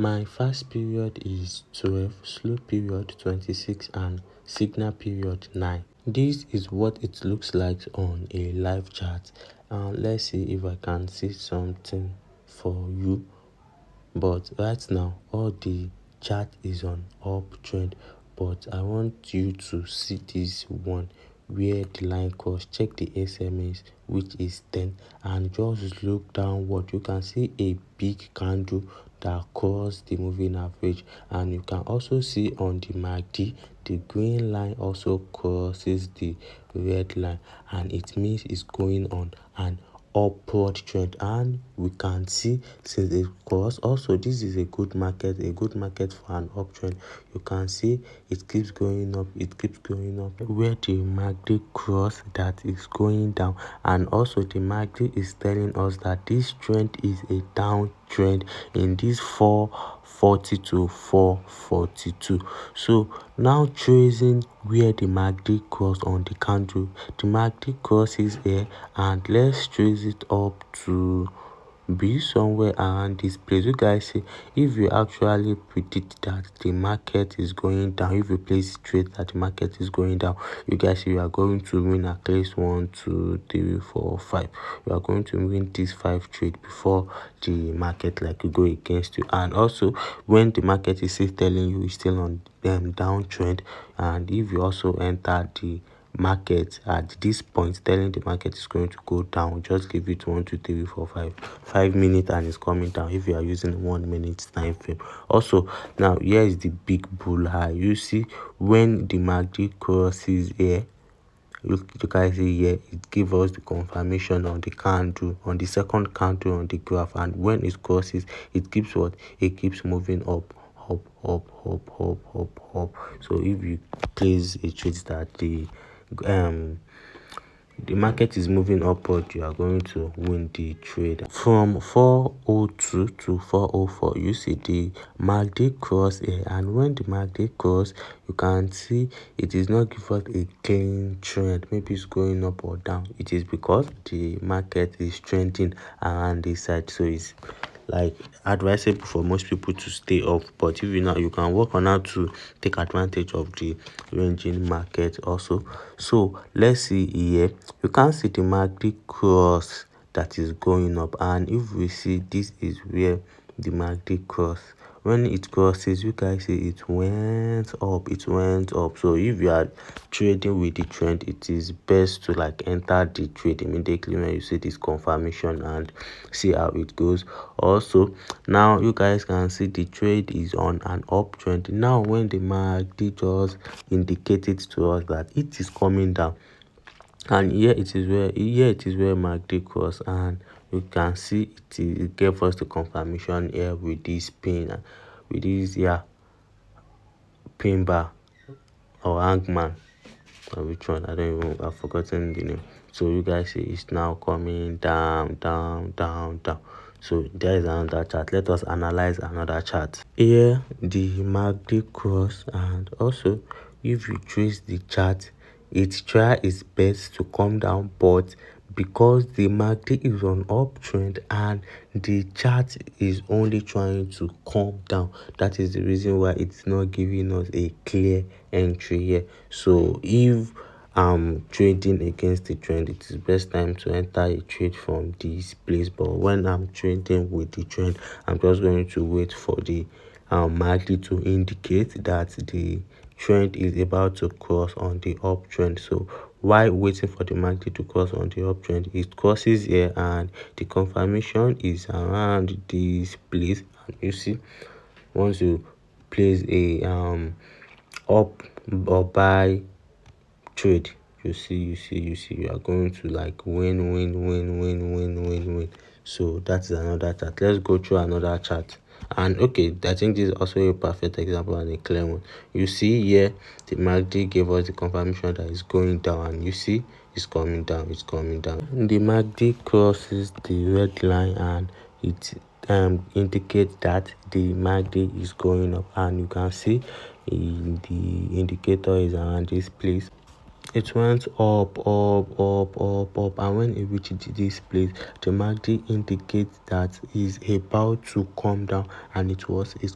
My fast period is 12, slow period 26, and signal period 9. This is what it looks like on a live chart. Let's see if I can see something for you. But right now, all the chart is on uptrend. But I want you to see this one where the line cross. Check the SMS, which is 10, and just look downward. You can see a big candle that crossed the moving average, and you can also see on the MACD the green line also crosses the red line, and it means it's going on an upward trend. And we can see since it crossed, also this is a good market for an uptrend. You can see it keeps going up, where the MACD cross that is going down, and also the MACD is telling us that this trend is a downtrend in this 440 to 442. So now tracing where the MACD cross on the candle, the MACD crosses here, and let's trace it up to be somewhere around this place. You guys see, if you actually predict that the market is going down, if you place trade that the market is going down, you guys see you are going to win at least 1, 2, 3, 4, 5. You are going to win these 5 trade before the market like go against you. And also when the market is still telling you it's still on downtrend, and if you also enter the market at this point telling the market is going to go down, just give it 1, 2, 3, 4, 5 minutes and it's coming down if you are using 1 minute time frame. Also, now here is the big bull high. You see when the MACD crosses here, you guys see here, it gives us the confirmation on the candle, on the second candle on the graph, and when it crosses, it keeps what? It keeps moving up. So if you place a trade that the market is moving upward, you are going to win the trade. From 402 to 404, you see the MACD cross here, and when the MACD cross, you can see it is not give us a clean trend. Maybe it's going up or down. It is because the market is trending around this side, so it's like advisable for most people to stay off. But if you know, you can work on how to take advantage of the ranging market also. So let's see here, you can see the MACD cross that is going up, and if we see, this is where the MACD cross, when it crosses, you guys see it went up. So if you are trading with the trend, it is best to like enter the trade immediately when you see this confirmation and see how it goes. Also, now you guys can see the trade is on an uptrend. Now when the MACD just indicated to us that it is coming down, and here it is where MACD cross, and you can see it gave us the confirmation here with this pin, with this pin bar or hangman, or which one, I don't even, I've forgotten the name. So you guys see it's now coming down. So there is another chart. Let us analyze another chart. Here the MACD cross, and also if you trace the chart, it try its best to come down, but because the MACD is on uptrend and the chart is only trying to come down, that is the reason why it's not giving us a clear entry here. So if I'm trading against the trend, it is best time to enter a trade from this place. But when I'm trading with the trend, I'm just going to wait for the MACD to indicate that the trend is about to cross on the uptrend. So while waiting for the MACD to cross on the uptrend, it crosses here, and the confirmation is around this place. And you see, once you place a up or buy trade, you see you are going to like win. So that's another chart. Let's go through another chart. And okay, I think this is also a perfect example and a clear one. You see here the MACD gave us the confirmation that it's going down, and you see it's coming down. The MACD crosses the red line, and it indicates that the MACD is going up, and you can see the indicator is around this place. it went up, and when it reached this place, the MACD indicates that is about to come down, and it's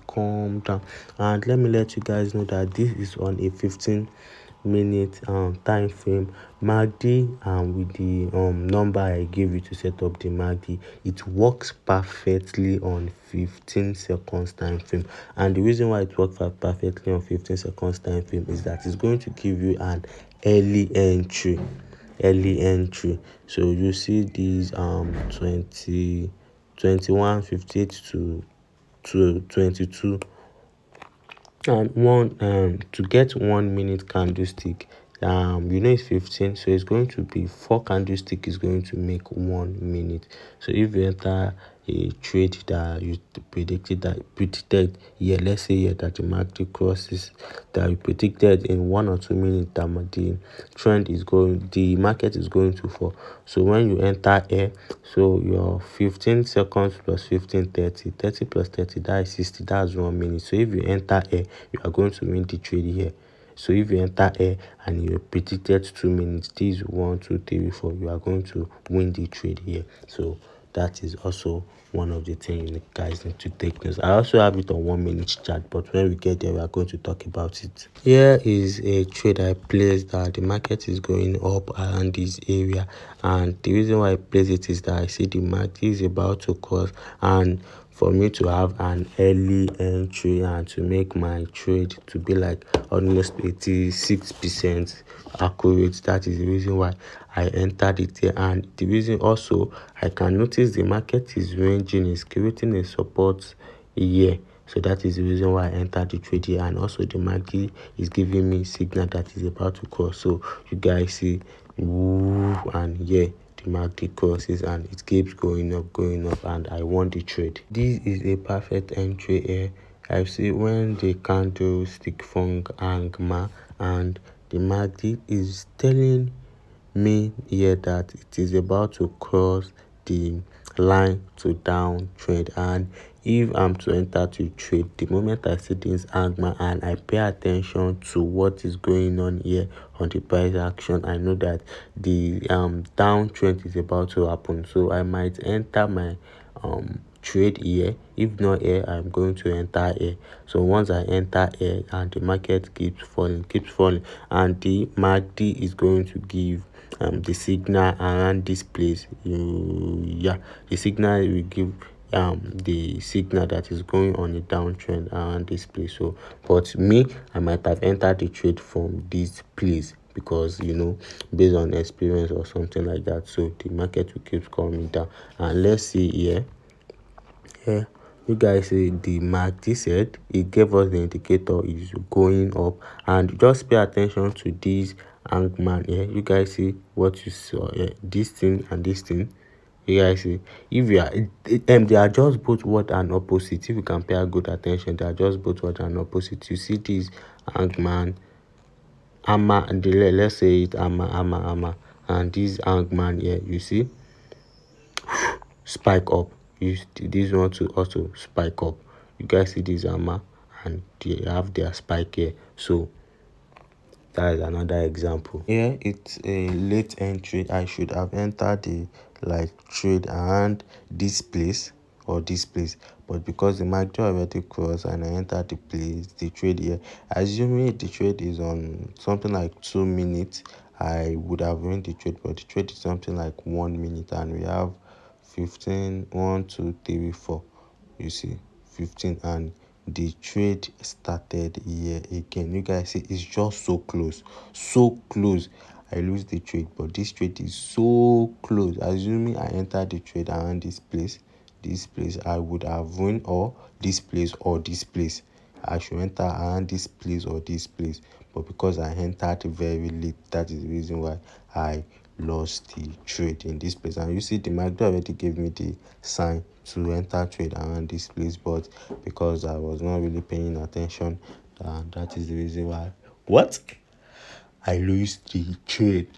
come down. And let me let you guys know that this is on a 15-minute time frame MACD, and with the number I gave you to set up the MACD, it works perfectly on 15 seconds time frame. And the reason why it works perfectly on 15 seconds time frame is that it's going to give you an early entry. So you see these 21:58 to 22, and one to get 1 minute candlestick, it's 15, so it's going to be 4 candlestick is going to make 1 minute. So if you enter a trade that you predicted here, let's say here that the market crosses, that you predicted in 1 or 2 minutes that the market is going to fall. So when you enter here, so your 15 seconds plus 15, 30 plus 30, that is 60, that's 1 minute. So if you enter here, you are going to win the trade here. So if you enter here and you predicted 2 minutes, this 1, 2, 3, 4, you are going to win the trade here. So that is also one of the things you guys need to take notes. I also have it on 1 minute chart, but when we get there, we are going to talk about it. Here is a trade I placed that the market is going up around this area, and the reason why I place it is that I see the market is about to cross, and for me to have an early entry and to make my trade to be like almost 86% accurate, that is the reason why I entered it here. And the reason also, I can notice the market is ranging, is creating a support here. So that is the reason why I entered the trade here. And also the market is giving me signal that is about to cross. So you guys see, woo, and yeah, the market crosses and it keeps going up, and I won the trade. This is a perfect entry here. I see when the candlestick form angma, and the market is telling me here that it is about to cross the line to downtrend. And if I'm to enter to trade, the moment I see this angma and I pay attention to what is going on here on the price action, I know that the downtrend is about to happen. So I might enter my trade here. If not here, I'm going to enter here. So once I enter here and the market keeps falling, and the MACD is going to give the signal around this place, the signal will give the signal that is going on a downtrend around this place. So but me, I might have entered the trade from this place because based on experience or something like that. So the market will keep coming down. And let's see here. Yeah, you guys see the MACD said it gave us the indicator is going up, and just pay attention to this hangman here. You guys see what you saw here, this thing and this thing. You guys see, if you are they are just both what and opposite. If you can pay a good attention, they are just both what and opposite. You see this hangman, hammer, and let's say it hammer, and this hangman here, you see, spike up. This one to also spike up. You guys see this hammer and they have their spike here. So that is another example. Here it's a late entry. I should have entered the trade around this place or this place, but because the market already crossed and I entered the trade here, assuming the trade is on something like 2 minutes, I would have won the trade. But the trade is something like 1 minute, and we have 15, 1, 2, 3, 4. You see 15, and the trade started here again. You guys see it's just so close. I lose the trade, but this trade is so close. Assuming I entered the trade around this place, I would have won, or this place or this place. I should enter around this place or this place, but because I entered very late, that is the reason why I lost the trade in this place. And you see the market already gave me the sign to enter trade around this place, but because I was not really paying attention, that is the reason why I lose the trade.